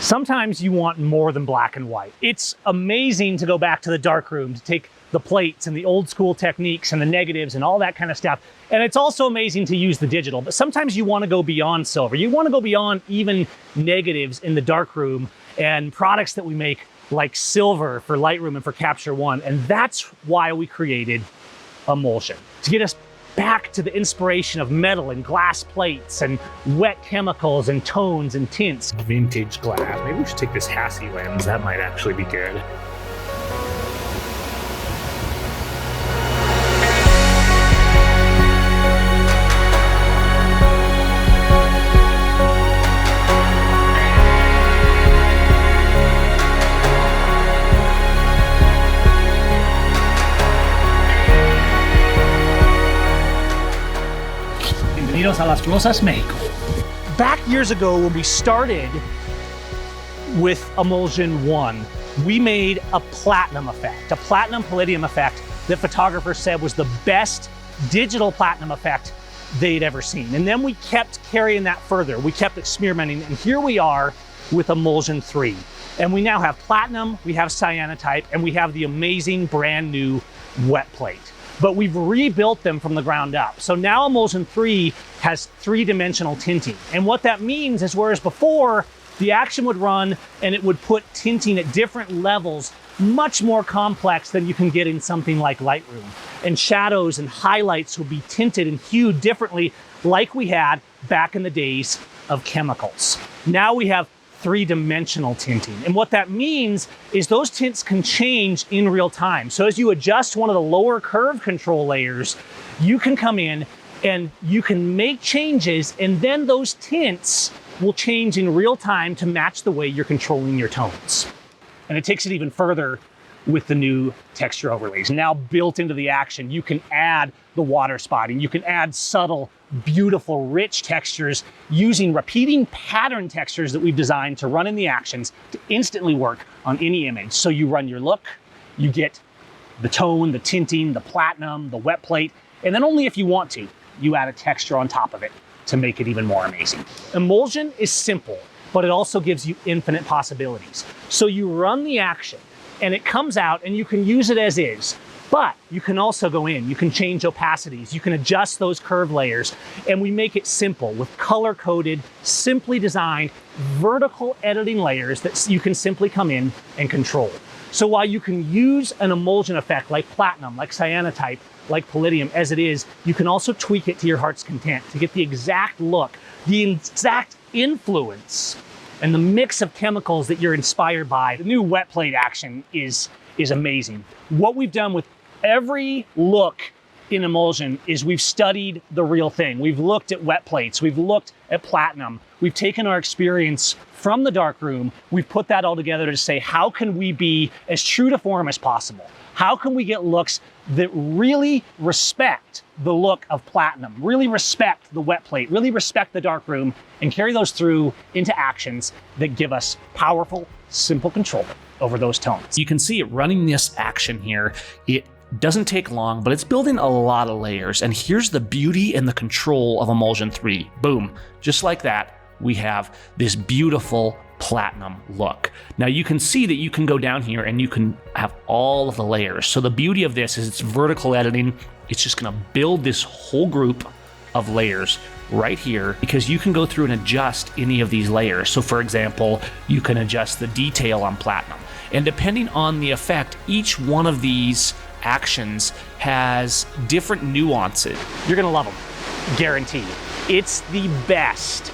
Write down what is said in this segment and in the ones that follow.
Sometimes you want more than black and white. It's amazing to go back to the darkroom to take the plates and the old school techniques and the negatives and all that kind of stuff. And it's also amazing to use the digital, but sometimes you want to go beyond silver. You want to go beyond even negatives in the darkroom and products that we make like silver for Lightroom and for Capture One. And that's why we created Emulsion, to get us back to the inspiration of metal and glass plates and wet chemicals and tones and tints. Vintage glass. Maybe we should take this Hassie lens. That might actually be good. Bienvenidos a Las Rosas, Mexico. Back years ago when we started with Emulsion 1, we made a platinum effect, a platinum palladium effect that photographers said was the best digital platinum effect they'd ever seen. And then we kept carrying that further. We kept experimenting, and here we are with Emulsion 3. And we now have platinum, we have cyanotype, and we have the amazing brand new wet plate. But we've rebuilt them from the ground up. So now Emulsion 3 has three-dimensional tinting. And what that means is, whereas before the action would run and it would put tinting at different levels, much more complex than you can get in something like Lightroom. And shadows and highlights would be tinted and hued differently like we had back in the days of chemicals. Now we have three-dimensional tinting. And what that means is those tints can change in real time. So as you adjust one of the lower curve control layers, you can come in and you can make changes, and then those tints will change in real time to match the way you're controlling your tones. And it takes it even further with the new texture overlays. Now built into the action, you can add the water spotting, you can add subtle, beautiful, rich textures using repeating pattern textures that we've designed to run in the actions to instantly work on any image. So you run your look, you get the tone, the tinting, the platinum, the wet plate, and then only if you want to, you add a texture on top of it to make it even more amazing. Emulsion is simple, but it also gives you infinite possibilities. So you run the action and it comes out and you can use it as is. But you can also go in, you can change opacities, you can adjust those curve layers, and we make it simple with color-coded, simply designed, vertical editing layers that you can simply come in and control. So while you can use an emulsion effect like platinum, like cyanotype, like palladium as it is, you can also tweak it to your heart's content to get the exact look, the exact influence, and the mix of chemicals that you're inspired by. The new wet plate action is amazing. What we've done with every look in Emulsion is we've studied the real thing. We've looked at wet plates, we've looked at platinum, we've taken our experience from the darkroom, we've put that all together to say, how can we be as true to form as possible? How can we get looks that really respect the look of platinum, really respect the wet plate, really respect the darkroom, and carry those through into actions that give us powerful, simple control over those tones. You can see it running this action here. It doesn't take long, but it's building a lot of layers. And here's the beauty and the control of Emulsion 3. Boom, just like that, we have this beautiful platinum look. Now you can see that you can go down here and you can have all of the layers. So the beauty of this is it's vertical editing. It's just gonna build this whole group of layers right here, because you can go through and adjust any of these layers. So for example, you can adjust the detail on platinum. And depending on the effect, each one of these actions has different nuances. You're gonna love them, guaranteed. It's the best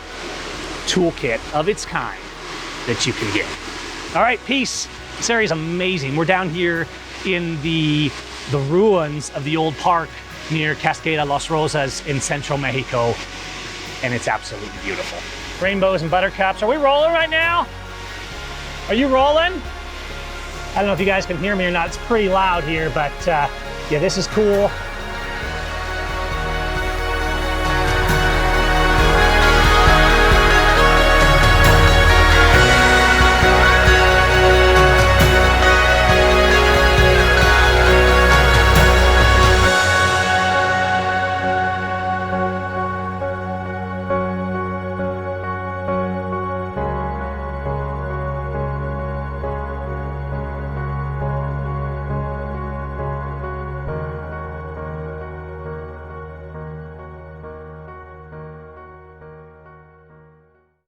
toolkit of its kind that you can get. All right, peace. This area is amazing. We're down here in the ruins of the old park near Cascada Las Rosas in central Mexico, and it's absolutely beautiful. Rainbows and buttercups. Are we rolling right now? Are you rolling? I don't know if you guys can hear me or not. It's pretty loud here, but yeah, this is cool.